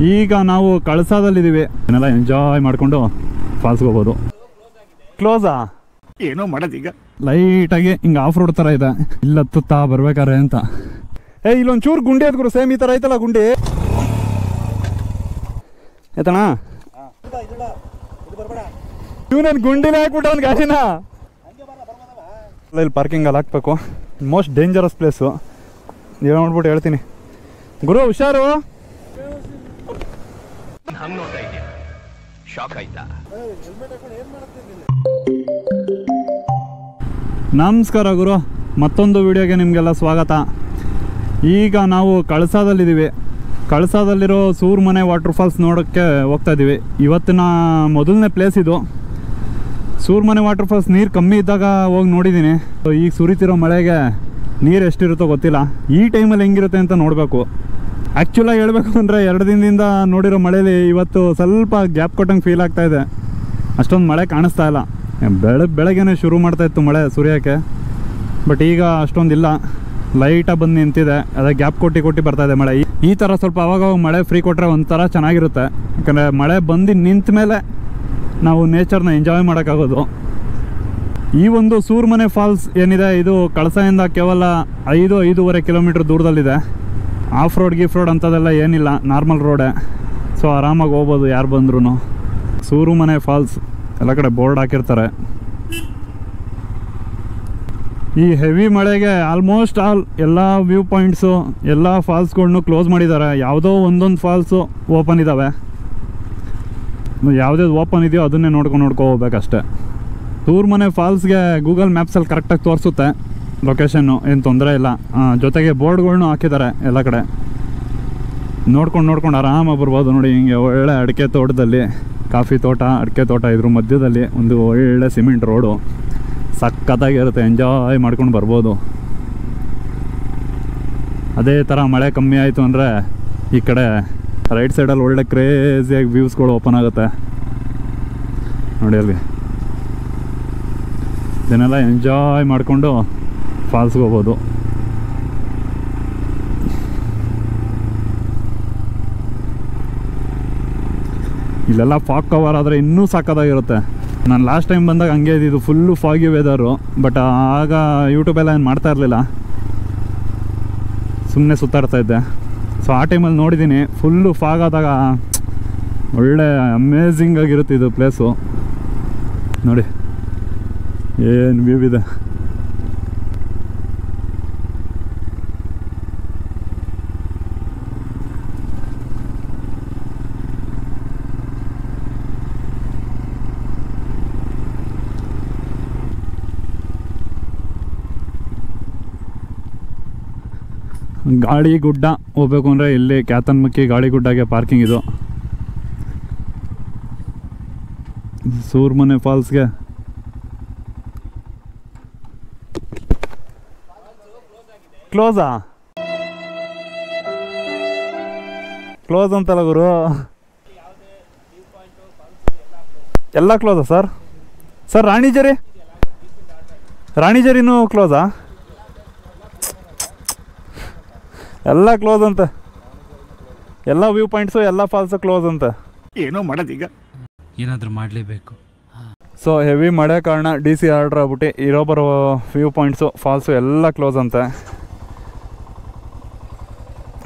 ಈಗ ನಾವು ಕಳಸಾದಲ್ಲಿದ್ದೀವಿ, ಇದನ್ನೆಲ್ಲ ಎಂಜಾಯ್ ಮಾಡಿಕೊಂಡು ಫಾಲ್ಸ್ಗೆ ಹೋಗ್ಬೋದು. ಕ್ಲೋಸಾ ಏನೋ ಮಾಡೋದೀಗ, ಲೈಟಾಗಿ ಹಿಂಗೆ ಆಫ್ ರೋಡ್ ಥರ ಇದೆ, ಇಲ್ಲ ಹತ್ತುತ್ತಾ ಬರ್ಬೇಕಾರೆ ಅಂತ. ಇಲ್ಲೊಂದು ಚೂರು ಗುಂಡಿ ಅದ್ ಗುರು, ಸೇಮ್ ಈ ಥರ ಐತಲ್ಲ ಗುಂಡಿ ಆಯ್ತಣ್ಣ. ಇವನೇನು ಗುಂಡಿನೇ ಹಾಕ್ಬಿಟ್ಟು ಅವ್ನು ಗಾಡಿನ ಇಲ್ಲಿ ಪಾರ್ಕಿಂಗಲ್ಲಿ ಹಾಕ್ಬೇಕು. ಮೋಸ್ಟ್ ಡೇಂಜರಸ್ ಪ್ಲೇಸು, ನೀವು ನೋಡ್ಬಿಟ್ಟು ಹೇಳ್ತೀನಿ ಗುರು, ಹುಷಾರು. ನಮಸ್ಕಾರ ಗುರು, ಮತ್ತೊಂದು ವಿಡಿಯೋಗೆ ನಿಮಗೆಲ್ಲ ಸ್ವಾಗತ. ಈಗ ನಾವು ಕಳಸಾದಲ್ಲಿದ್ದೀವಿ. ಕಳಸಾದಲ್ಲಿರೋ ಸೂರ್ಮನೆ ವಾಟರ್ ಫಾಲ್ಸ್ ನೋಡೋಕ್ಕೆ ಹೋಗ್ತಾ ಇದ್ದೀವಿ. ಇವತ್ತಿನ ಮೊದಲನೇ ಪ್ಲೇಸ್ ಇದು. ಸೂರ್ಮನೆ ವಾಟರ್ ಫಾಲ್ಸ್ ನೀರು ಕಮ್ಮಿ ಇದ್ದಾಗ ಹೋಗಿ ನೋಡಿದ್ದೀನಿ. ಈಗ ಸುರಿತಿರೋ ಮಳೆಗೆ ನೀರು ಎಷ್ಟಿರುತ್ತೋ ಗೊತ್ತಿಲ್ಲ. ಈ ಟೈಮಲ್ಲಿ ಹೆಂಗಿರುತ್ತೆ ಅಂತ ನೋಡಬೇಕು. ಆ್ಯಕ್ಚುಲಾಗಿ ಹೇಳಬೇಕು ಅಂದರೆ 2 ದಿನದಿಂದ ನೋಡಿರೋ ಮಳೇಲಿ ಇವತ್ತು ಸ್ವಲ್ಪ ಗ್ಯಾಪ್ ಕೊಟ್ಟಂಗೆ ಫೀಲ್ ಆಗ್ತಾಯಿದೆ. ಅಷ್ಟೊಂದು ಮಳೆ ಕಾಣಿಸ್ತಾ ಇಲ್ಲ. ಬೆಳಗ್ಗೆನೇ ಶುರು ಮಾಡ್ತಾಯಿತ್ತು ಮಳೆ ಸುರಿಯೋಕ್ಕೆ, ಬಟ್ ಈಗ ಅಷ್ಟೊಂದಿಲ್ಲ, ಲೈಟಾಗಿ ಬಂದು ನಿಂತಿದೆ. ಅದೇ ಗ್ಯಾಪ್ ಕೊಟ್ಟು ಬರ್ತಾಯಿದೆ ಮಳೆ. ಈ ಥರ ಸ್ವಲ್ಪ ಅವಾಗ ಮಳೆ ಫ್ರೀ ಕೊಟ್ಟರೆ ಒಂಥರ ಚೆನ್ನಾಗಿರುತ್ತೆ. ಯಾಕಂದರೆ ಮಳೆ ಬಂದು ನಿಂತ ಮೇಲೆ ನಾವು ನೇಚರ್ನ ಎಂಜಾಯ್ ಮಾಡೋಕ್ಕಾಗೋದು. ಈ ಒಂದು ಸೂರ್ಮನೆ ಫಾಲ್ಸ್ ಏನಿದೆ, ಇದು ಕಳಸದಿಂದ ಕೇವಲ 5-5.5 ಕಿಲೋಮೀಟ್ರ್ ದೂರದಲ್ಲಿದೆ. ಆಫ್ ರೋಡ್ ಗೀಫ್ ರೋಡ್ ಅಂಥದ್ದೆಲ್ಲ ಏನಿಲ್ಲ, ನಾರ್ಮಲ್ ರೋಡೇ. ಸೊ ಆರಾಮಾಗಿ ಹೋಗ್ಬೋದು ಯಾರು ಬಂದ್ರೂ. ಸೂರ್ಮನೆ ಫಾಲ್ಸ್ ಎಲ್ಲ ಕಡೆ ಬೋರ್ಡ್ ಹಾಕಿರ್ತಾರೆ. ಈ ಹೆವಿ ಮಳೆಗೆ ಆಲ್ಮೋಸ್ಟ್ ಎಲ್ಲ ವ್ಯೂ ಪಾಯಿಂಟ್ಸು, ಎಲ್ಲ ಫಾಲ್ಸ್ಗಳ್ನೂ ಕ್ಲೋಸ್ ಮಾಡಿದ್ದಾರೆ. ಯಾವುದೋ ಒಂದೊಂದು ಫಾಲ್ಸು ಓಪನ್ ಇದ್ದಾವೆ. ಯಾವುದ್ಯಾವ್ದು ಓಪನ್ ಇದೆಯೋ ಅದನ್ನೇ ನೋಡ್ಕೊಂಡು ಹೋಗ್ಬೇಕಷ್ಟೆ. ಸೂರ್ಮನೆ ಫಾಲ್ಸ್ಗೆ ಗೂಗಲ್ ಮ್ಯಾಪ್ಸಲ್ಲಿ ಕರೆಕ್ಟಾಗಿ ತೋರಿಸುತ್ತೆ ಲೊಕೇಶನ್ನು, ಏನು ತೊಂದರೆ ಇಲ್ಲ. ಜೊತೆಗೆ ಬೋರ್ಡ್ಗಳ್ನೂ ಹಾಕಿದ್ದಾರೆ ಎಲ್ಲ ಕಡೆ. ನೋಡ್ಕೊಂಡು ಆರಾಮಾಗಿ ಬರ್ಬೋದು. ನೋಡಿ, ಹಿಂಗೆ ಒಳ್ಳೆ ಅಡಿಕೆ ತೋಟದಲ್ಲಿ, ಕಾಫಿ ತೋಟ, ಅಡಿಕೆ ತೋಟ, ಇದ್ರ ಮಧ್ಯದಲ್ಲಿ ಒಂದು ಒಳ್ಳೆ ಸಿಮೆಂಟ್ ರೋಡು, ಸಖತ್ತಾಗಿರುತ್ತೆ. ಎಂಜಾಯ್ ಮಾಡ್ಕೊಂಡು ಬರ್ಬೋದು. ಅದೇ ಥರ ಮಳೆ ಕಮ್ಮಿ ಆಯಿತು ಅಂದರೆ ಈ ಕಡೆ ರೈಟ್ ಸೈಡಲ್ಲಿ ಒಳ್ಳೆ ಕ್ರೇಜಿಯಾಗಿ ವ್ಯೂಸ್ಗಳು ಓಪನ್ ಆಗುತ್ತೆ. ನೋಡಿ ಅಲ್ಲಿ ಇದನ್ನೆಲ್ಲ ಎಂಜಾಯ್ ಮಾಡಿಕೊಂಡು ಫಾಲ್ಸ್ಗೆ ಹೋಗ್ಬೋದು. ಇಲ್ಲೆಲ್ಲ ಫಾಗ್ ಕವರ್ ಆದರೆ ಇನ್ನೂ ಸಾಕಾಗಿರುತ್ತೆ. ನಾನು ಲಾಸ್ಟ್ ಟೈಮ್ ಬಂದಾಗ ಹಂಗೆ ಇದ್ದಿದ್ದು, ಫುಲ್ಲು ಫಾಗಿ ವೆದರು. ಬಟ್ ಆಗ ಯೂಟ್ಯೂಬೆಲ್ಲ ಏನು ಮಾಡ್ತಾ ಇರಲಿಲ್ಲ, ಸುಮ್ಮನೆ ಸುತ್ತಾಡ್ತಾ ಇದ್ದೆ. ಸೊ ಆ ಟೈಮಲ್ಲಿ ನೋಡಿದ್ದೀನಿ. ಫುಲ್ಲು ಫಾಗ್ ಆದಾಗ ಒಳ್ಳೆ ಅಮೇಝಿಂಗ್ ಆಗಿರುತ್ತೆ ಇದು ಪ್ಲೇಸು. ನೋಡಿ ಏನು ವ್ಯೂ ಇದೆ. ಗಾಳಿ ಗುಡ್ಡ ಹೋಗ್ಬೇಕು ಅಂದರೆ ಇಲ್ಲಿ ಕ್ಯಾತನ್ಮಕ್ಕಿ ಗಾಳಿ ಗುಡ್ಡಗೆ ಪಾರ್ಕಿಂಗ್ ಇದು. ಸೂರ್ಮನೆ ಫಾಲ್ಸ್ಗೆ ಕ್ಲೋಸಾ? ಕ್ಲೋಸ್ ಅಂತಲ್ಲ ಗುರು, ಎಲ್ಲ ಕ್ಲೋಸಾ ಸರ್? ರಾಣಿಜರಿನೂ ಕ್ಲೋಸಾ? ಎಲ್ಲ ಕ್ಲೋಸ್ ಅಂತೆ, ಎಲ್ಲ ವ್ಯೂ ಪಾಯಿಂಟ್ಸು, ಎಲ್ಲ ಫಾಲ್ಸು ಕ್ಲೋಸ್ ಅಂತೆ. ಏನೋ ಮಾಡೋದೀಗ, ಏನಾದರೂ ಮಾಡಲೇಬೇಕು. ಸೊ ಹೆವಿ ಮಳೆ ಕಾರಣ DC ಆರ್ಡ್ರ್ ಆಗ್ಬಿಟ್ಟು ಇರೋ ಬರೋ ವ್ಯೂ ಪಾಯಿಂಟ್ಸು, ಫಾಲ್ಸು ಎಲ್ಲ ಕ್ಲೋಸ್ ಅಂತೆ.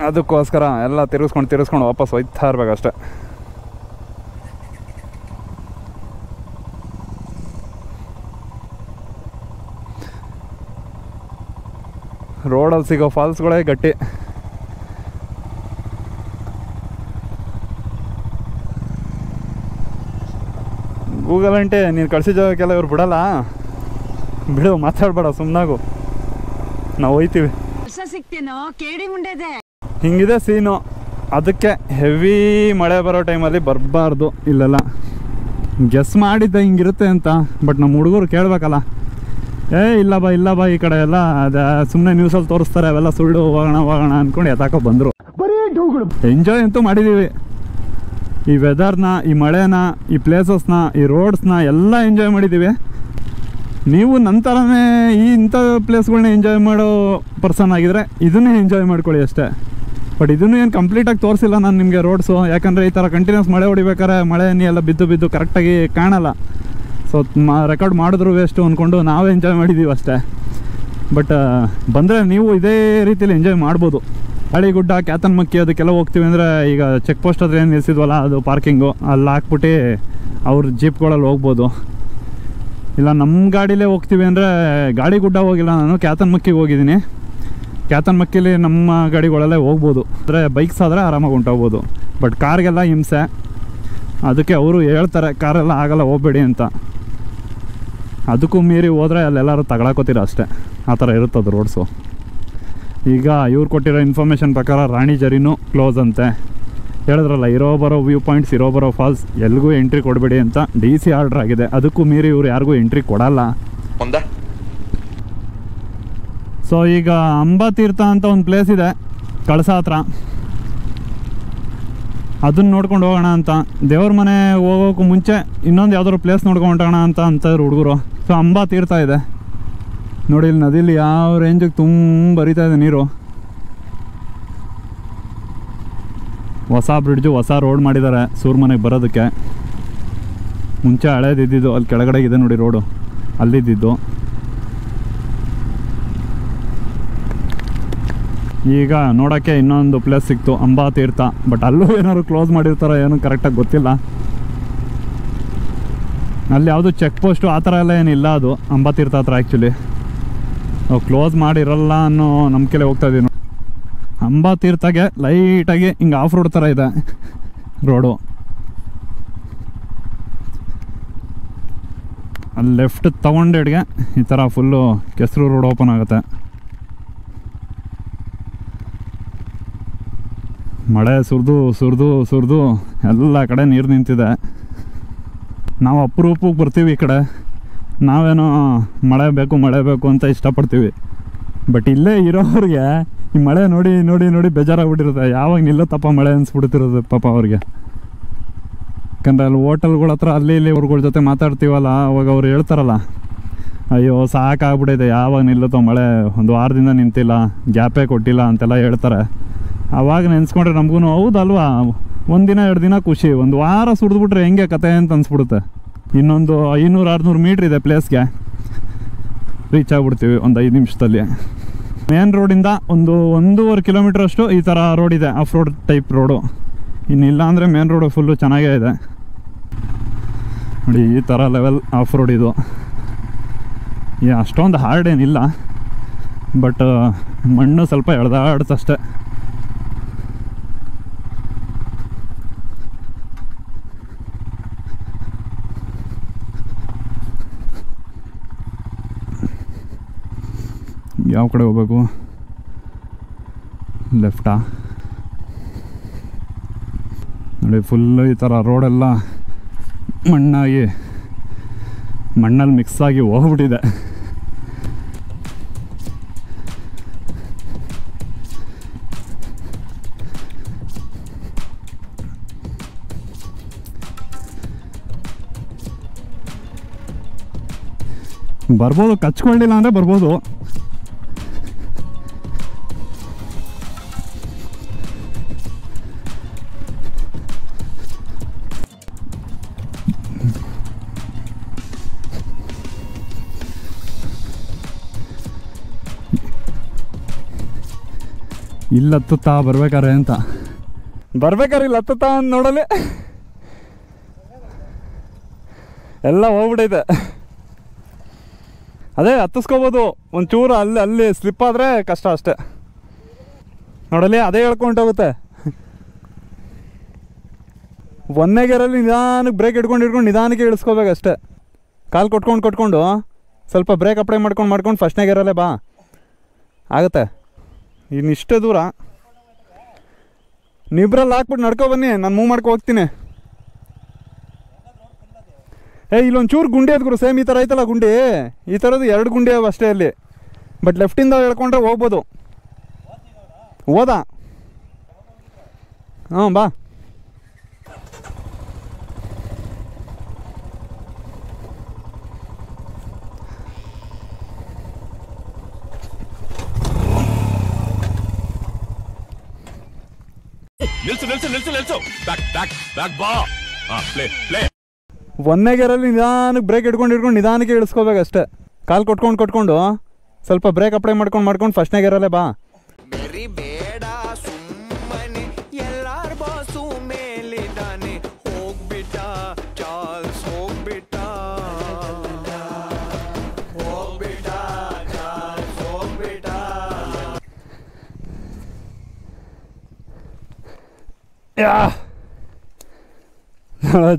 ಅದಕ್ಕೋಸ್ಕರ ಎಲ್ಲ ತಿರ್ಗಿಸ್ಕೊಂಡು ವಾಪಸ್ ಹೋಯ್ತಾ ಇರ್ಬೇಕಷ್ಟೆ. ರೋಡಲ್ಲಿ ಸಿಗೋ ಫಾಲ್ಸ್ಗಳೇ ಗಟ್ಟಿ. ಗೂಗಲ್ ಅಂಟೆ ನೀನು ಕಳಿಸಿದ ಜಾಗಕ್ಕೆಲ್ಲ ಇವ್ರು ಬಿಡಲ್ಲ. ಬಿಡು, ಮಾತಾಡ್ಬೇಡ, ಸುಮ್ಮನಾಗು, ನಾವು ಹೋಯ್ತೀವಿ. ಹಿಂಗಿದೆ ಸೀನು. ಅದಕ್ಕೆ ಹೆವಿ ಮಳೆ ಬರೋ ಟೈಮಲ್ಲಿ ಬರಬಾರ್ದು ಇಲ್ಲೆಲ್ಲ. ಗೆಸ್ ಮಾಡಿದ್ದೆ ಹಿಂಗಿರುತ್ತೆ ಅಂತ, ಬಟ್ ನಮ್ಮ ಹುಡುಗರು ಕೇಳಬೇಕಲ್ಲ. ಇಲ್ಲ ಬಾ ಈ ಕಡೆ ಎಲ್ಲ ಅದೇ ಸುಮ್ಮನೆ ನ್ಯೂಸಲ್ಲಿ ತೋರಿಸ್ತಾರೆ, ಅವೆಲ್ಲ ಸುಳ್ಳು, ಹೋಗೋಣ ಅಂದ್ಕೊಂಡು ಎತ್ತಾಕೋ ಬಂದರು. ಎಂಜಾಯ್ ಅಂತೂ ಮಾಡಿದ್ದೀವಿ. ಈ ವೆದರ್ನ, ಈ ಮಳೆನ, ಈ ಪ್ಲೇಸಸ್ನ, ಈ ರೋಡ್ಸ್ನ ಎಲ್ಲ ಎಂಜಾಯ್ ಮಾಡಿದ್ದೀವಿ. ನೀವು ನಂತರನೇ ಇಂಥ ಪ್ಲೇಸ್ಗಳನ್ನ ಎಂಜಾಯ್ ಮಾಡೋ ಪರ್ಸನ್ ಆಗಿದ್ರೆ ಇದನ್ನೇ ಎಂಜಾಯ್ ಮಾಡ್ಕೊಳ್ಳಿ ಅಷ್ಟೇ. ಬಟ್ ಇದನ್ನು ಏನು ಕಂಪ್ಲೀಟಾಗಿ ತೋರಿಸಿಲ್ಲ ನಾನು ನಿಮಗೆ ರೋಡ್ಸು, ಯಾಕಂದರೆ ಈ ಥರ ಕಂಟಿನ್ಯೂಸ್ ಮಳೆ ಹೊಡಿಬೇಕಾದ್ರೆ ಮಳೆ ಎಲ್ಲ ಬಿದ್ದು ಕರೆಕ್ಟಾಗಿ ಕಾಣಲ್ಲ. ಸೊ ರೆಕಾರ್ಡ್ ಮಾಡಿದ್ರು ವೇಸ್ಟು ಅಂದ್ಕೊಂಡು ನಾವೇ ಎಂಜಾಯ್ ಮಾಡಿದ್ದೀವಿ ಅಷ್ಟೇ. ಬಟ್ ಬಂದರೆ ನೀವು ಇದೇ ರೀತಿಯಲ್ಲಿ ಎಂಜಾಯ್ ಮಾಡ್ಬೋದು. ಹಳಿಗುಡ್ಡ, ಕ್ಯಾತನಮಕ್ಕಿ ಅದಕ್ಕೆಲ್ಲ ಹೋಗ್ತೀವಿ ಅಂದರೆ ಈಗ ಚೆಕ್ ಪೋಸ್ಟ್ ಹತ್ರ ಏನು ನಿಲ್ಸಿದ್ವಲ್ಲ ಅದು ಪಾರ್ಕಿಂಗು, ಅಲ್ಲಿ ಹಾಕ್ಬಿಟ್ಟು ಅವ್ರ ಜೀಪ್ಗಳಲ್ಲಿ ಹೋಗ್ಬೋದು. ಇಲ್ಲ ನಮ್ಮ ಗಾಡೀಲೇ ಹೋಗ್ತೀವಿ ಅಂದರೆ ಗಾಡಿಗುಡ್ಡ ಹೋಗಿಲ್ಲ ನಾನು, ಕ್ಯಾತನಮಕ್ಕಿಗೆ ಹೋಗಿದ್ದೀನಿ. ಕ್ಯಾತನಮಕ್ಕಿಲಿ ನಮ್ಮ ಗಾಡಿಗಳಲ್ಲೇ ಹೋಗ್ಬೋದು. ಅಂದರೆ ಬೈಕ್ಸ್ ಆದರೆ ಆರಾಮಾಗಿ ಹೊಂಟೋಗ್ಬೋದು. ಬಟ್ ಕಾರ್ಗೆಲ್ಲ ಹಿಂಸೆ, ಅದಕ್ಕೆ ಅವರು ಹೇಳ್ತಾರೆ ಕಾರೆಲ್ಲ ಆಗಲ್ಲ ಹೋಗಬೇಡಿ ಅಂತ. ಅದಕ್ಕೂ ಮೀರಿ ಹೋದರೆ ಅಲ್ಲೆಲ್ಲರೂ ತಗೊಳಕೋತೀರ ಅಷ್ಟೇ, ಆ ಥರ ಇರುತ್ತದು ರೋಡ್ಸು. ಈಗ ಇವ್ರು ಕೊಟ್ಟಿರೋ ಇನ್ಫಾರ್ಮೇಷನ್ ಪ್ರಕಾರ ರಾಣಿ ಜರಿನೂ ಕ್ಲೋಸ್ ಅಂತೆ. ಹೇಳಿದ್ರಲ್ಲ, ಇರೋ ಬರೋ ವ್ಯೂ ಪಾಯಿಂಟ್ಸ್, ಇರೋ ಬರೋ ಫಾಲ್ಸ್ ಎಲ್ಲಿಗೂ ಎಂಟ್ರಿ ಕೊಡಬೇಡಿ ಅಂತ DC ಆರ್ಡ್ರ್ ಆಗಿದೆ. ಅದಕ್ಕೂ ಮೀರಿ ಇವ್ರು ಯಾರಿಗೂ ಎಂಟ್ರಿ ಕೊಡಲ್ಲ. ಸೊ ಈಗ ಅಂಬಾತೀರ್ಥ ಅಂತ ಒಂದು ಪ್ಲೇಸ್ ಇದೆ ಕಳಸ ಹತ್ರ, ಅದನ್ನು ನೋಡ್ಕೊಂಡು ಹೋಗೋಣ ಅಂತ. ದೇವ್ರ ಮನೆ ಹೋಗೋಕ್ಕೂ ಮುಂಚೆ ಇನ್ನೊಂದು ಯಾವ್ದಾದ್ರು ಪ್ಲೇಸ್ ನೋಡ್ಕೊಂಡು ಹೊಂಟೋಣ ಅಂತ ಅಂತಾರೆ ಹುಡುಗರು. ಸೊ ಅಂಬಾತೀರ್ಥ ಇದೆ ನೋಡಿ, ಇಲ್ಲಿ ನದಿಲಿ ಯಾವ ರೇಂಜಿಗೆ ತುಂಬ ಹರಿತಾ ಇದೆ ನೀರು. ಹೊಸ ಬ್ರಿಡ್ಜು, ಹೊಸ ರೋಡ್ ಮಾಡಿದ್ದಾರೆ ಸೂರ್ಮನೆಗೆ ಬರೋದಕ್ಕೆ. ಮುಂಚೆ ಹಳೇದಿದ್ದು ಅಲ್ಲಿ ಕೆಳಗಡೆ ಇದೆ ನೋಡಿ ರೋಡು, ಅಲ್ಲಿದ್ದು. ಈಗ ನೋಡೋಕ್ಕೆ ಇನ್ನೊಂದು ಪ್ಲೇಸ್ ಸಿಕ್ತು, ಅಂಬಾತೀರ್ಥ. ಬಟ್ ಅಲ್ಲೂ ಏನಾದ್ರು ಕ್ಲೋಸ್ ಮಾಡಿರ್ತಾರೋ ಏನೂ ಕರೆಕ್ಟಾಗಿ ಗೊತ್ತಿಲ್ಲ. ಅಲ್ಲಿ ಯಾವುದು ಚೆಕ್ ಪೋಸ್ಟು ಆ ಥರ ಎಲ್ಲ ಏನಿಲ್ಲ ಅದು ಅಂಬಾತೀರ್ಥ ಹತ್ರ. ಆ್ಯಕ್ಚುಲಿ ಕ್ಲೋಸ್ ಮಾಡಿರಲ್ಲ ಅನ್ನೋ ನಂಬಿಕೆಲೆ ಹೋಗ್ತಾ ಇದ್ದೀವಿ. ಅಂಬಾತೀರ್ಥಗೆ ಲೈಟಾಗಿ ಹಿಂಗೆ ಆಫ್ ರೋಡ್ ಥರ ಇದೆ ರೋಡು. ಅಲ್ಲಿ ಲೆಫ್ಟ್ ತೊಗೊಂಡೆಡ್ಗೆ ಈ ಥರ ಫುಲ್ಲು ಕೆಸರು ರೋಡ್ ಓಪನ್ ಆಗುತ್ತೆ. ಮಳೆ ಸುರಿದು ಎಲ್ಲ ಕಡೆ ನೀರು ನಿಂತಿದೆ. ನಾವು ಅಪರೂಪಕ್ಕೆ ಬರ್ತೀವಿ ಈ ಕಡೆ, ನಾವೇನೋ ಮಳೆ ಬೇಕು ಅಂತ ಇಷ್ಟಪಡ್ತೀವಿ. ಬಟ್ ಇಲ್ಲೇ ಇರೋರಿಗೆ ಈ ಮಳೆ ನೋಡಿ ಬೇಜಾರಾಗ್ಬಿಟ್ಟಿರುತ್ತೆ. ಯಾವಾಗ ನಿಲ್ಲತ್ತಪ್ಪ ಮಳೆ ಅನಿಸ್ಬಿಡ್ತಿರೋದು ಪಾಪ ಅವ್ರಿಗೆ. ಯಾಕಂದರೆ ಅಲ್ಲಿ ಹೋಟೆಲ್ಗಳ ಹತ್ರ ಅಲ್ಲಿ ಇಲ್ಲಿ ಅವ್ರಗಳ ಜೊತೆ ಮಾತಾಡ್ತೀವಲ್ಲ, ಅವಾಗ ಅವ್ರು ಹೇಳ್ತಾರಲ್ಲ, ಅಯ್ಯೋ ಸಾಕಾಗ್ಬಿಟ್ಟಿದೆ, ಯಾವಾಗ ನಿಲ್ಲುತ್ತೋ ಮಳೆ, ಒಂದು ವಾರದಿಂದ ನಿಂತಿಲ್ಲ, ಗ್ಯಾಪೇ ಕೊಟ್ಟಿಲ್ಲ ಅಂತೆಲ್ಲ ಹೇಳ್ತಾರೆ. ಆವಾಗ ನೆನೆಸ್ಕೊಂಡ್ರೆ ನಮಗೂ ಹೌದಲ್ವಾ, ಒಂದಿನ 2 ದಿನ ಖುಷಿ, ಒಂದು ವಾರ ಸುಡಿದ್ಬಿಟ್ರೆ ಹೆಂಗೆ ಕತೆ ಅಂತ ಅನಿಸ್ಬಿಡುತ್ತೆ. ಇನ್ನೊಂದು 500-600 ಮೀಟ್ರ್ ಇದೆ ಪ್ಲೇಸ್ಗೆ, ರೀಚ್ ಆಗಿಬಿಡ್ತೀವಿ ಒಂದು 5 ನಿಮಿಷದಲ್ಲಿ. ಮೇನ್ ರೋಡಿಂದ ಒಂದು 1.5 ಕಿಲೋಮೀಟ್ರ್ ಅಷ್ಟು ಈ ಥರ ರೋಡ್ ಇದೆ, ಆಫ್ ರೋಡ್ ಟೈಪ್ ರೋಡು. ಇನ್ನಿಲ್ಲ ಅಂದರೆ ಮೇನ್ ರೋಡು ಫುಲ್ಲು ಚೆನ್ನಾಗೇ ಇದೆ ನೋಡಿ. ಈ ಥರ ಲೆವೆಲ್ ಆಫ್ ರೋಡ್ ಇದು. ಅಷ್ಟೊಂದು ಹಾರ್ಡ್ ಏನಿಲ್ಲ, ಬಟ್ ಮಣ್ಣು ಸ್ವಲ್ಪ ಎಳ್ದಾಡ್ತಷ್ಟೇ. ಯಾವ ಕಡೆ ಹೋಗ್ಬೇಕು? ಲೆಫ್ಟಾ? ನೋಡಿ ಫುಲ್ಲು ಈ ಥರ ರೋಡೆಲ್ಲ ಮಣ್ಣಲ್ಲಿ ಮಿಕ್ಸ್ ಆಗಿ ಹೋಗ್ಬಿಟ್ಟಿದೆ. ಬರ್ಬೋದು, ಕಚ್ಕೊಂಡಿಲ್ಲ ಅಂದರೆ ಬರ್ಬೋದು. ಇಲ್ಲಿ ಹತ್ತುತ್ತಾ ಬರ್ಬೇಕಾರೆ ಅಂತ ಇಲ್ಲಿ ಹತ್ತುತ್ತಾ ಅಂತ ನೋಡಲಿ ಎಲ್ಲ ಹೋಗ್ಬಿಟ್ಟೈತೆ. ಅದೇ ಹತ್ತಿಸ್ಕೋಬೋದು, ಒಂಚೂರು ಅಲ್ಲಿ ಸ್ಲಿಪ್ ಆದರೆ ಕಷ್ಟ ಅಷ್ಟೇ. ನೋಡಲಿ ಅದೇ ಹೇಳ್ಕೊಂಡೋಗುತ್ತೆ. ಒಂದನೇ ಗೇರಲ್ಲಿ ನಿಧಾನಕ್ಕೆ ಬ್ರೇಕ್ ಹಿಡ್ಕೊಂಡು ನಿಧಾನಕ್ಕೆ ಇಳಿಸ್ಕೋಬೇಕಷ್ಟೆ. ಕಾಲು ಕೊಟ್ಕೊಂಡು ಸ್ವಲ್ಪ ಬ್ರೇಕ್ ಅಪ್ಲೈ ಮಾಡ್ಕೊಂಡು ಫಸ್ಟ್ನೇ ಗೇರಲ್ಲೇ ಬಾ, ಆಗುತ್ತೆ. ಇನ್ನಿಷ್ಟೇ ದೂರ ನೀಬ್ರಲ್ಲಿ ಹಾಕ್ಬಿಟ್ಟು ನಡ್ಕೊ ಬನ್ನಿ, ನಾನು ಮೂವ್ ಮಾಡ್ಕೊ ಹೋಗ್ತೀನಿ. ಇಲ್ಲೊಂಚೂರು ಗುಂಡಿ ಅದ್ ಗುರು, ಸೇಮ್ ಈ ಥರ ಐತಲ್ಲ ಗುಂಡಿ, ಈ ಥರದ್ದು 2 ಗುಂಡಿ ಅವು ಅಷ್ಟೇ ಅಲ್ಲಿ. ಬಟ್ ಲೆಫ್ಟಿಂದ ಹೇಳ್ಕೊಂಡ್ರೆ ಹೋಗ್ಬೋದು. ಹೋದಾ? ಬಾ. ಒಂದನೇ ಗೇರಲ್ಲಿ ನಿಧಾನಕ್ಕೆ ಬ್ರೇಕ್ ಹಿಡ್ಕೊಂಡು ನಿಧಾನಕ್ಕೆ ಇಳಿಸ್ಕೋಬೇಕು ಅಷ್ಟೇ. ಕಾಲು ಕೊಟ್ಕೊಂಡು ಸ್ವಲ್ಪ ಬ್ರೇಕ್ ಅಪ್ಲೈ ಮಾಡ್ಕೊಂಡು ಫಸ್ಟ್ನೇ ಗೇರಲ್ಲೇ ಬಾ. ಬೇಡ ಸುಮ್ಮನೆ ಎಲ್ಲಾರ ಬಾಸು ಮೇಲಿದ್ದಾನೆ ಹೋಗ್ಬಿಟ್ಟ ಚಾರ್ಲ್ಸ್ ಹೋಗ್ಬಿಟ್ಟ ಚಾರ್ಲ್ಸ್ ಹೋಗ್ಬಿಟ್ಟ.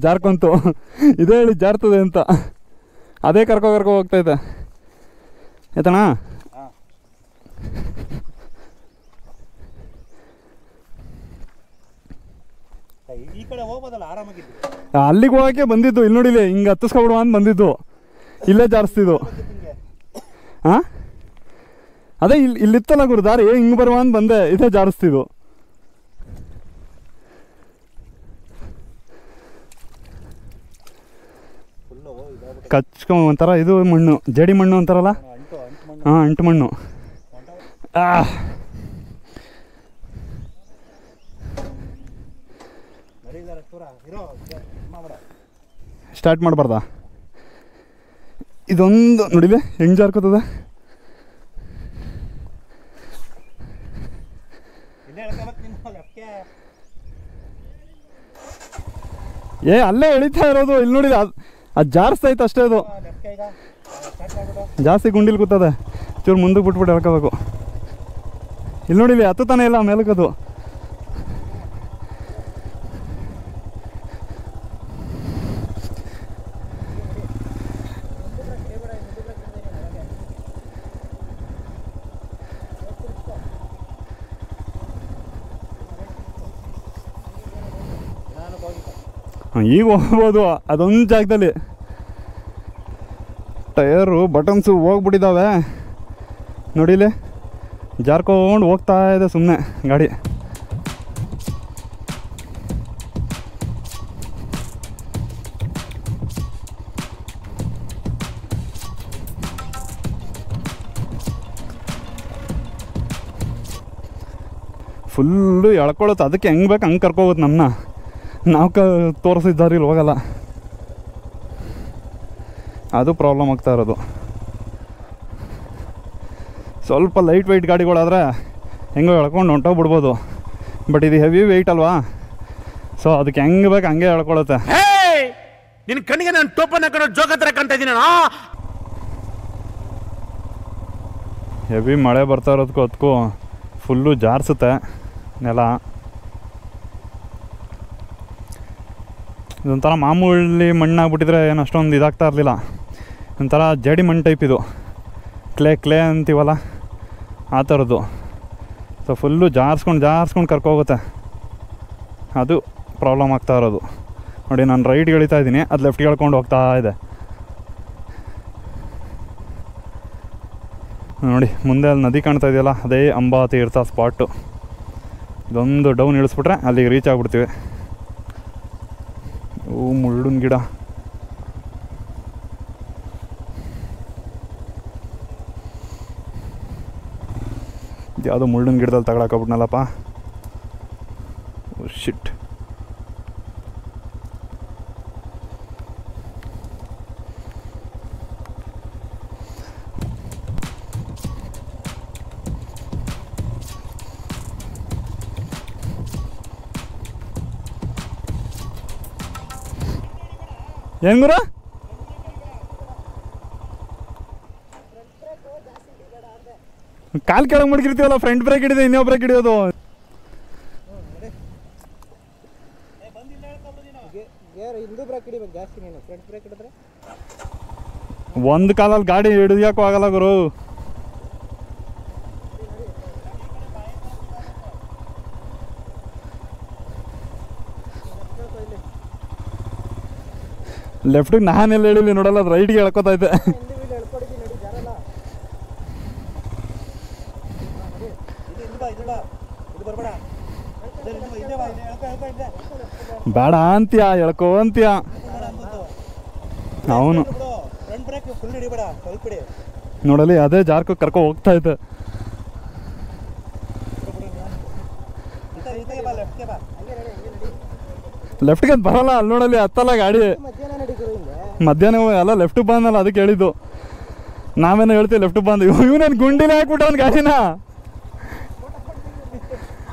ಜಾರ್ಕೊಂತು ಇದೇ ಹೇಳಿ ಜಾರ್ತದೆ ಅಂತ ಅದೇ ಕರ್ಕೊ ಹೋಗ್ತೈತೆ ಆಯ್ತಣ್ಣ. ಈ ಕಡೆ ಹೋಗ್ಬೋದಲ್ಲ ಆರಾಮಾಗಿದ್ದು. ಅಲ್ಲಿಗೆ ಹೋಗಕ್ಕೆ ಬಂದಿದ್ದು, ಇಲ್ಲಿ ನೋಡಿಲಿ ಹಿಂಗೆ ಹತ್ತಿಸ್ಕೊಬಿಡುವ ಅಂತ ಬಂದಿದ್ದು, ಇಲ್ಲೇ ಜಾರಿಸ್ತಿದ್ದು. ಹಾಂ ಅದೇ ಇಲ್ಲಿತ್ತಲ್ಲ ಗುರು ದಾರಿ, ಹಿಂಗೆ ಬರುವ ಅಂತ ಬಂದೆ, ಇದೇ ಜಾರಿಸ್ತಿದ್ದು. ಒಂಥರ ಇದು ಮಣ್ಣು, ಜಡಿ ಮಣ್ಣು ಅಂತಾರಲ್ಲ, ಹಾಂ ಅಂಟು ಮಣ್ಣು. ಸ್ಟಾರ್ಟ್ ಮಾಡಬಾರ್ದಾ? ಇದೊಂದು ನೋಡಿದೆ ಹೆಂಗೆ ಜಾರ್ಕೋತದ. ಅಲ್ಲೇ ಎಳಿತಾ ಇರೋದು, ಇಲ್ಲಿ ನೋಡಿದೆ ಅದು ಜಾರಿಸ್ತೈತೆ ಅಷ್ಟೇ. ಅದು ಜಾಸ್ತಿ ಗುಂಡಿಲ್ ಕೂತದೆ, ಚೂರು ಮುಂದಕ್ಕೆ ಬಿಟ್ಬಿಟ್ಟು ಎಳ್ಕೋಬೇಕು. ಇಲ್ಲಿ ನೋಡಿಲಿ ಹತ್ತುತ್ತಾನೆ ಇಲ್ಲ ಮೇಲಕ್ಕದು. ಈಗ ಹೋಗ್ಬೋದು ಅದೊಂದು ಜಾಗದಲ್ಲಿ. ಟಯರು ಬಟನ್ಸು ಹೋಗ್ಬಿಟ್ಟಿದ್ದಾವೆ ನೋಡಿಲಿ, ಜಾರ್ಕೊಂಡು ಹೋಗ್ತಾ ಇದೆ ಸುಮ್ಮನೆ ಗಾಡಿ. ಫುಲ್ಲು ಎಳ್ಕೊಳುತ್ತೆ, ಅದಕ್ಕೆ ಹೆಂಗೆ ಬೇಕು ಹಂಗೆ ಕರ್ಕೋಬೋದು ನಮ್ಮನ್ನ. ನಾವು ತೋರಿಸಿದ್ದಾರೆ ಇಲ್ಲಿ ಹೋಗಲ್ಲ, ಅದು ಪ್ರಾಬ್ಲಮ್ ಆಗ್ತಾ ಇರೋದು. ಸ್ವಲ್ಪ ಲೈಟ್ ವೆಯ್ಟ್ ಗಾಡಿಗಳಾದರೆ ಹೆಂಗೋ ಎಳ್ಕೊಂಡು ಹೊಂಟೋಗ್ಬಿಡ್ಬೋದು, ಬಟ್ ಇದು ಹೆವಿ ವೆಯ್ಟ್ ಅಲ್ವಾ, ಸೊ ಅದಕ್ಕೆ ಹೆಂಗೆ ಬೇಕು ಹಂಗೆ ಎಳ್ಕೊಳುತ್ತೆ. ನಿನ್ನ ಕಣ್ಣಿಗೆ ನಾನು ಟೋಪನ್ ಹಾಕೊಂಡು ಜೋಗ ಹತ್ರ ಕಾಣ್ತಾ ಇದ್ದೀನಿ. ಹೆವಿ ಮಳೆ ಬರ್ತಾ ಇರೋದಕ್ಕೂ ಅದಕ್ಕೂ ಫುಲ್ಲು ಜಾರಿಸುತ್ತೆ ನೆಲ. ಇದೊಂಥರ ಮಾಮೂಲಿ ಮಣ್ಣಾಗ್ಬಿಟ್ಟಿದ್ರೆ ಏನು ಅಷ್ಟೊಂದು ಇದಾಗ್ತಾ ಇರಲಿಲ್ಲ, ಒಂಥರ ಜಡಿ ಮಣ್ಣು ಟೈಪ್ ಇದು, ಕ್ಲೇ ಅಂತೀವಲ್ಲ ಆ ಥರದ್ದು. ಸೊ ಫುಲ್ಲು ಜಾರಿಸ್ಕೊಂಡು ಕರ್ಕೋಗುತ್ತೆ, ಅದು ಪ್ರಾಬ್ಲಮ್ ಆಗ್ತಾ ಇರೋದು. ನೋಡಿ ನಾನು ರೈಟ್ಗೆ ಎಳಿತಾ ಇದ್ದೀನಿ, ಅದು ಲೆಫ್ಟ್ಗೆ ಎಳ್ಕೊಂಡು ಹೋಗ್ತಾ ಇದೆ. ನೋಡಿ ಮುಂದೆ ಅಲ್ಲಿ ನದಿ ಕಾಣ್ತಾ ಇದೆಯಲ್ಲ, ಅದೇ ಅಂಬಾ ತೀರ್ಥ ಸ್ಪಾಟು. ಇದೊಂದು ಡೌನ್ ಇಳಿಸ್ಬಿಟ್ರೆ ಅಲ್ಲಿಗೆ ರೀಚ್ ಆಗಿಬಿಡ್ತೀವಿ. ಮುಳ್ಳಿನ ಗಿಡ, ಯಾವುದೋ ಮುಳ್ಳಿನ ಗಿಡದಲ್ಲಿ ತಗೊಳಕ್ಕಾಗ್ಬಿಟ್ನಲ್ಲಪ್ಪ, ಶಿಟ್. ಏನು ಗುರು? ಕಾಲು ಕೆಳಗೆ ಮಡಗಿರ್ತೀವಲ್ಲ, ಫ್ರಂಟ್ ಬ್ರೇಕ್ ಹಿಡಿದೆ, ಇನ್ನೊಬ್ಬ ಬ್ರೇಕ್ ಹಿಡಿಯೋದು. ಒಂದು ಕಾಲಲ್ಲಿ ಗಾಡಿ ಹಿಡಿಯೋಕ್ಕೂ ಆಗಲ್ಲ ಗುರು. ಲೆಫ್ಟಿಗೆ ನಾನೆಲ್ಲ ಹೇಳಿಲ್ಲ ನೋಡಲ್ಲ, ಅದು ರೈಟ್ಗೆ ಎಳ್ಕೊತೈತೆ. ಬೇಡ ಅಂತೀಯ, ಎಳ್ಕೋ ಅಂತೀಯ ಅವನು. ನೋಡಲಿ ಅದೇ ಜಾರ್ಕೋ ಕರ್ಕೊ ಹೋಗ್ತಾ ಇದ್ದೆ. ಲೆಫ್ಟ್ಗೆ ಬರಲ್ಲ, ಅಲ್ಲಿ ನೋಡಲ್ಲಿ ಹತ್ತಲ್ಲ ಗಾಡಿ. ಮಧ್ಯಾಹ್ನ ಎಲ್ಲ ಲೆಫ್ಟ್ ಬಂದಲ್ಲ, ಅದಕ್ಕೆ ಹೇಳಿದ್ದು. ನಾವೇನೋ ಹೇಳ್ತೀವಿ ಲೆಫ್ಟ್ ಬಂದು, ಇವನೇನು ಗುಂಡಿನೇ ಹಾಕ್ಬಿಟ್ಟು ಅವ್ನು ಗಾಡಿನ.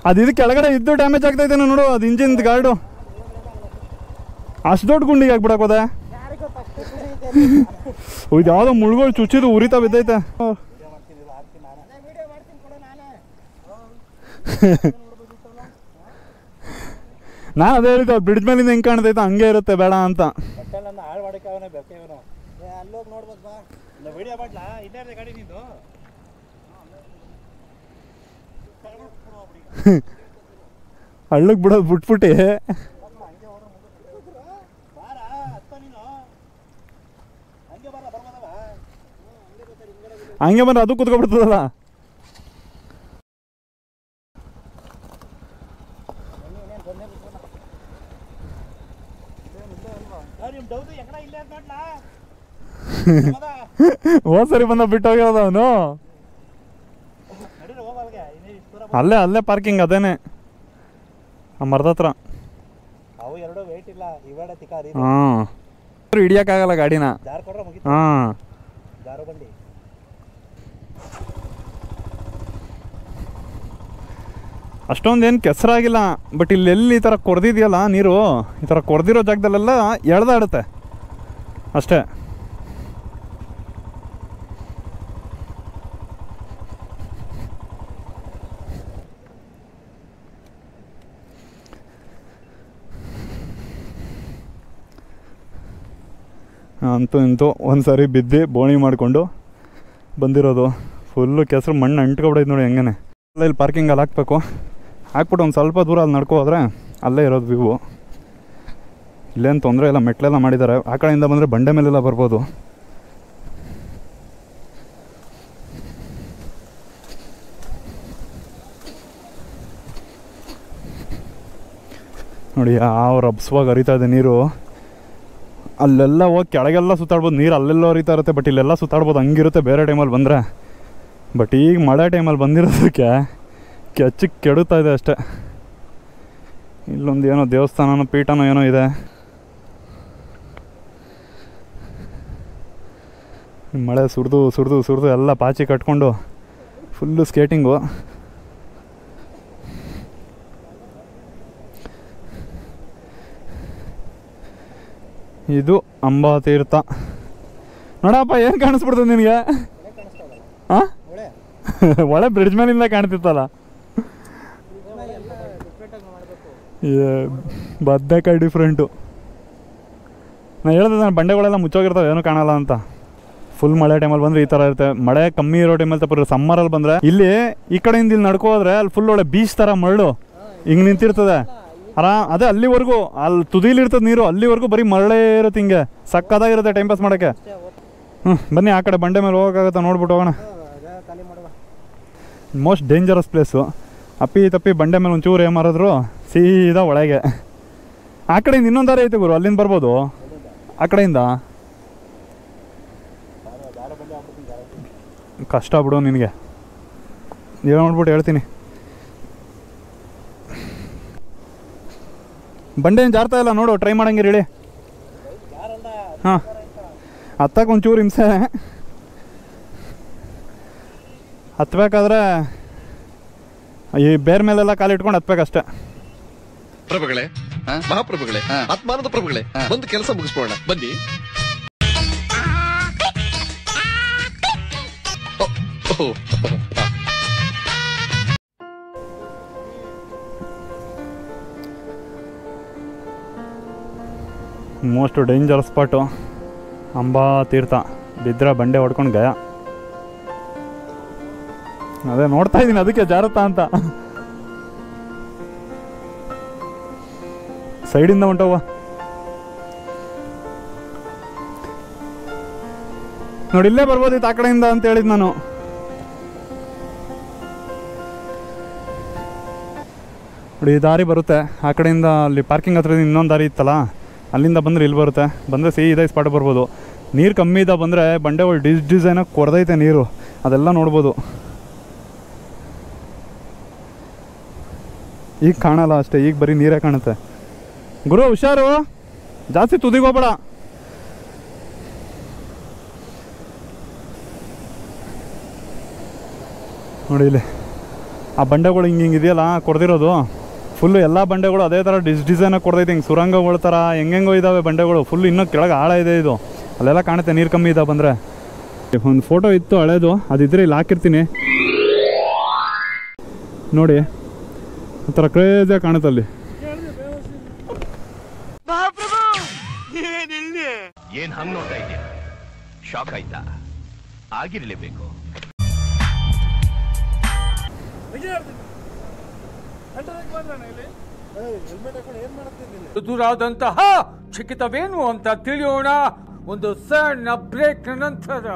ಅದು ಕೆಳಗಡೆ ಇದ್ದು ಡ್ಯಾಮೇಜ್ ಆಗ್ತೈತೆ ನೋಡು, ಅದು ಇಂಜಿನ್ ಗಾರ್ಡು. ಅಷ್ಟು ದೊಡ್ಡ ಗುಂಡಿಗೆ ಹಾಕ್ಬಿಡಕೋದೆ. ಇದು ಯಾವುದೋ ಮುಳುಗೋಳು ಚುಚ್ಚಿದು ಉರಿತಾ ಬಿದ್ದೈತೆ. ನಾನು ಅದೇ ಹೇಳಿದ್ದು, ಅವ್ರು ಬ್ರಿಡ್ಜ್ ಮೇಲಿಂದ ಹೆಂಗೆ ಕಾಣ್ತೈತೆ ಹಂಗೆ ಇರುತ್ತೆ, ಬೇಡ ಅಂತ. ಹಳ್ಳಕ್ಕೆ ಬಿಡೋದು ಬಿಟ್ಬಿಟ್ಟು ಹಂಗೆ ಬಂದ್ರೆ ಅದು ಕುತ್ಕೊಬಿಡ್ತದಲ್ಲ. ಹೋದ್ ಸರಿ ಬಂದ ಬಿಟ್ಟು ಹೋಗ್ಯೋದ ಅವನು. ಅಲ್ಲೇ ಅಲ್ಲೇ ಪಾರ್ಕಿಂಗ್, ಅದೇನೆ ಆ ಮರದ ಹತ್ರ. ಹಾಂ, ಹಿಡಿಯೋಕ್ಕಾಗಲ್ಲ ಗಾಡಿನ. ಹಾಂ, ಅಷ್ಟೊಂದೇನು ಕೆಸರಾಗಿಲ್ಲ. ಬಟ್ ಇಲ್ಲೆಲ್ಲಿ ಈ ಥರ ಕೊರೆದಿದೆಯಲ್ಲ ನೀರು, ಈ ಥರ ಕೊರೆದಿರೋ ಜಾಗದಲ್ಲೆಲ್ಲ ಎಳ್ದಾಡುತ್ತೆ ಅಷ್ಟೇ. ಅಂತೂ ಇಂತೂ ಒಂದು ಸಾರಿ ಬಿದ್ದು ಬೋಣಿ ಮಾಡಿಕೊಂಡು ಬಂದಿರೋದು. ಫುಲ್ಲು ಕೆಸರು ಮಣ್ಣು ಅಂಟ್ಕೊಬಿಡೈತೆ ನೋಡಿ ಹೆಂಗನೆ. ಅಲ್ಲ ಇಲ್ಲಿ ಪಾರ್ಕಿಂಗಲ್ಲಿ ಹಾಕ್ಬೇಕು. ಹಾಕ್ಬಿಟ್ಟು ಒಂದು ಸ್ವಲ್ಪ ದೂರ ಅಲ್ಲಿ ನಡ್ಕೊ ಹೋದರೆ ಅಲ್ಲೇ ಇರೋದು ವ್ಯೂ. ಇಲ್ಲೇನು ತೊಂದರೆ ಇಲ್ಲ, ಮೆಟ್ಲೆಲ್ಲ ಮಾಡಿದ್ದಾರೆ. ಆ ಕಡೆಯಿಂದ ಬಂದರೆ ಬಂಡೆ ಮೇಲೆಲ್ಲ ಬರ್ಬೋದು. ನೋಡಿ ಯಾವ ರಬ್ಸ್ವಾಗಿ ಹರಿತಾ ಇದೆ ನೀರು. ಅಲ್ಲೆಲ್ಲ ಹೋಗಿ ಕೆಳಗೆಲ್ಲ ಸುತ್ತಾಡ್ಬೋದು, ನೀರು ಅಲ್ಲೆಲ್ಲ ಹರಿತಾ ಇರುತ್ತೆ. ಬಟ್ ಇಲ್ಲೆಲ್ಲ ಸುತ್ತಾಡ್ಬೋದು, ಹಂಗಿರುತ್ತೆ ಬೇರೆ ಟೈಮಲ್ಲಿ ಬಂದರೆ. ಬಟ್ ಈಗ ಮಳೆ ಟೈಮಲ್ಲಿ ಬಂದಿರೋದಕ್ಕೆ ಕೆಚ್ಚಕ್ಕೆ ಕೆಡುತ್ತಾ ಇದೆ ಅಷ್ಟೇ. ಇಲ್ಲೊಂದು ಏನೋ ದೇವಸ್ಥಾನನೋ ಪೀಠನೋ ಏನೋ ಇದೆ. ಮಳೆ ಸುರಿದು ಸುರಿದು ಸುರಿದು ಎಲ್ಲ ಪಾಚಿ ಕಟ್ಕೊಂಡು ಫುಲ್ಲು ಸ್ಕೇಟಿಂಗು. ಇದು ಅಂಬಾತೀರ್ಥ. ನೋಡಪ್ಪ ಏನು ಕಾಣಿಸ್ಬಿಡ್ತದೆ ನಿನಗೆ? ಹಾಂ, ಒಳ್ಳೆ ಬ್ರಿಡ್ಜ್ ಮೇಲಿಂದ ಕಾಣ್ತಿತ್ತಲ್ಲ. ಬದ್ದಕಾಯಿ ಡಿಫ್ರೆಂಟು. ನಾನು ಹೇಳಿದೆ ನಾನು ಬಂಡೆಗಳೆಲ್ಲ ಮುಚ್ಚೋಗಿರ್ತಾವೆ, ಏನೂ ಕಾಣಲ್ಲ ಅಂತ. ಫುಲ್ ಮಳೆ ಟೈಮಲ್ಲಿ ಬಂದರೆ ಈ ಥರ ಇರುತ್ತೆ. ಮಳೆ ಕಮ್ಮಿ ಇರೋ ಟೈಮಲ್ಲಿ ತಪ್ಪಿರೋ ಸಮ್ಮರಲ್ಲಿ ಬಂದರೆ ಇಲ್ಲಿ ಈ ಕಡೆಯಿಂದ ಇಲ್ಲಿ ನಡ್ಕೋದ್ರೆ ಅಲ್ಲಿ ಫುಲ್ ಒಳ್ಳೆ ಬೀಚ್ ಥರ ಮರಳು ಹಿಂಗೆ ನಿಂತಿರ್ತದೆ. ಅದೇ ಅಲ್ಲಿವರೆಗೂ ಅಲ್ಲಿ ತುದಿಲಿ ಇರ್ತದೆ ನೀರು, ಅಲ್ಲಿವರೆಗೂ ಬರೀ ಮರಳೇ ಇರುತ್ತೆ. ಹಿಂಗೆ ಸಕ್ಕದಾಗಿರುತ್ತೆ ಟೈಮ್ ಪಾಸ್ ಮಾಡೋಕ್ಕೆ. ಬನ್ನಿ ಆ ಕಡೆ ಬಂಡೆ ಮೇಲೆ ಹೋಗೋಕ್ಕಾಗತ್ತಾ ನೋಡ್ಬಿಟ್ಟು ಹೋಗೋಣ. Most dangerous place. ಅಪ್ಪಿ ತಪ್ಪಿ ಬಂಡೆ ಮೇಲೆ ಒಂಚೂರು ಏನು ಮಾರಿದ್ರು ಸೀದಾ ಒಳಗೆ. ಆ ಕಡೆಯಿಂದ ಇನ್ನೊಂದು ದಾರಿ ಐತೆ ಗುರು, ಅಲ್ಲಿಂದ ಬರ್ಬೋದು. ಆ ಕಡೆಯಿಂದ ಕಷ್ಟ ಬಿಡು ನಿನಗೆ. ನೀವು ನೋಡ್ಬಿಟ್ಟು ಹೇಳ್ತೀನಿ. ಬಂಡೆ ಏನು ಜಾರ್ತಾ ಇಲ್ಲ ನೋಡು, ಟ್ರೈ ಮಾಡಂಗಿರಿ ಹೇಳಿ. ಹಾಂ, ಹತ್ತಕ್ಕೆ ಒಂಚೂರು ಹಿಂಸೆ. ಹತ್ಬೇಕಾದ್ರೆ ಈ ಬೇರೆ ಮೇಲೆಲ್ಲ ಕಾಲಿಟ್ಕೊಂಡು ಹತ್ಬೇಕಷ್ಟೆ. ಪ್ರಭುಗಳೇ, ಮಹಾಪ್ರಭುಗಳೇ, ಆತ್ಮಾನಂದ ಪ್ರಭುಗಳೇ, ಒಂದು ಕೆಲಸ ಮುಗಿಸ್ಬೋಣ ಬನ್ನಿ. ಮೋಸ್ಟ್ ಡೇಂಜರ್ ಸ್ಪಾಟು ಅಂಬಾ ತೀರ್ಥ. ಬಿದ್ದರೆ ಬಂಡೆ ಹೊಡ್ಕೊಂಡು ಗಯ. ಅದೇ ನೋಡ್ತಾ ಇದ್ದೀನಿ, ಅದಕ್ಕೆ ಜಾರತ್ತಾ ಅಂತ. ಸೈಡಿಂದ ಹೊಂಟವ ನೋಡಿ, ಇಲ್ಲೇ ಬರ್ಬೋದಿತ್ತು ಆ ಕಡೆಯಿಂದ ಅಂತ ಹೇಳಿದ್ ನಾನು. ನೋಡಿ ಈ ದಾರಿ ಬರುತ್ತೆ ಆ ಕಡೆಯಿಂದ. ಅಲ್ಲಿ ಪಾರ್ಕಿಂಗ್ ಹತ್ರ ಇನ್ನೊಂದು ದಾರಿ ಇತ್ತಲ್ಲ, ಅಲ್ಲಿಂದ ಬಂದರೆ ಇಲ್ಲಿ ಬರುತ್ತೆ. ಬಂದರೆ ಸೀದಾ ಸ್ಪಾಟ್ ಬರ್ಬೋದು. ನೀರು ಕಮ್ಮಿ ಇದ್ದ ಬಂದರೆ ಬಂಡೆಗಳು ಡಿಸೈನಾಗಿ ಕೊರೆದೈತೆ ನೀರು, ಅದೆಲ್ಲ ನೋಡ್ಬೋದು. ಈಗ ಕಾಣಲ್ಲ ಅಷ್ಟೇ, ಈಗ ಬರೀ ನೀರೇ ಕಾಣುತ್ತೆ. ಗುರು ಹುಷಾರು, ಜಾಸ್ತಿ ತುದಿಗೆ ಹೋಗ್ಬೇಡ. ನೋಡಿ ಇಲ್ಲಿ ಆ ಬಂಡೆಗಳು ಹಿಂಗಿದೆಯಲ್ಲ ಕೊಡ್ದಿರೋದು, ಫುಲ್ಲು ಎಲ್ಲ ಬಂಡೆಗಳು ಅದೇ ಥರ ಡಿಸೈನಾಗಿ ಕೊಡ್ತೈತೆ. ಹಿಂಗೆ ಸುರಂಗಗಳ ಥರ ಹೆಂಗೆಂಗೋ ಇದ್ದಾವೆ ಬಂಡೆಗಳು. ಫುಲ್ ಇನ್ನೂ ಕೆಳಗೆ ಆಳ ಇದೆ ಇದು. ಅಲ್ಲೆಲ್ಲ ಕಾಣುತ್ತೆ ನೀರು ಕಮ್ಮಿ ಇದ್ದಾವೆ ಬಂದರೆ. ಒಂದು ಫೋಟೋ ಇತ್ತು ಹಳೇದು, ಅದಿದ್ರೆ ಇಲ್ಲಿ ಹಾಕಿರ್ತೀನಿ ನೋಡಿ. ಒಂಥರ ಕ್ರೇಜಿಯಾಗಿ ಕಾಣುತ್ತೆ ಅಲ್ಲಿ. ಏನ್ ಹಂಗ್ ನೋಡ್ತಾ ಇದೆಯಾ? ಶಾಕ್ ಆಯ್ತಾ? ಆಗಿರ್ಲೇಬೇಕು. ಎದುರಾದಂತಹ ಚಿಕಿತವೇನು ಅಂತ ತಿಳಿಯೋಣ ಒಂದು ಸಣ್ಣ ಬ್ರೇಕ್ ನಂತರ.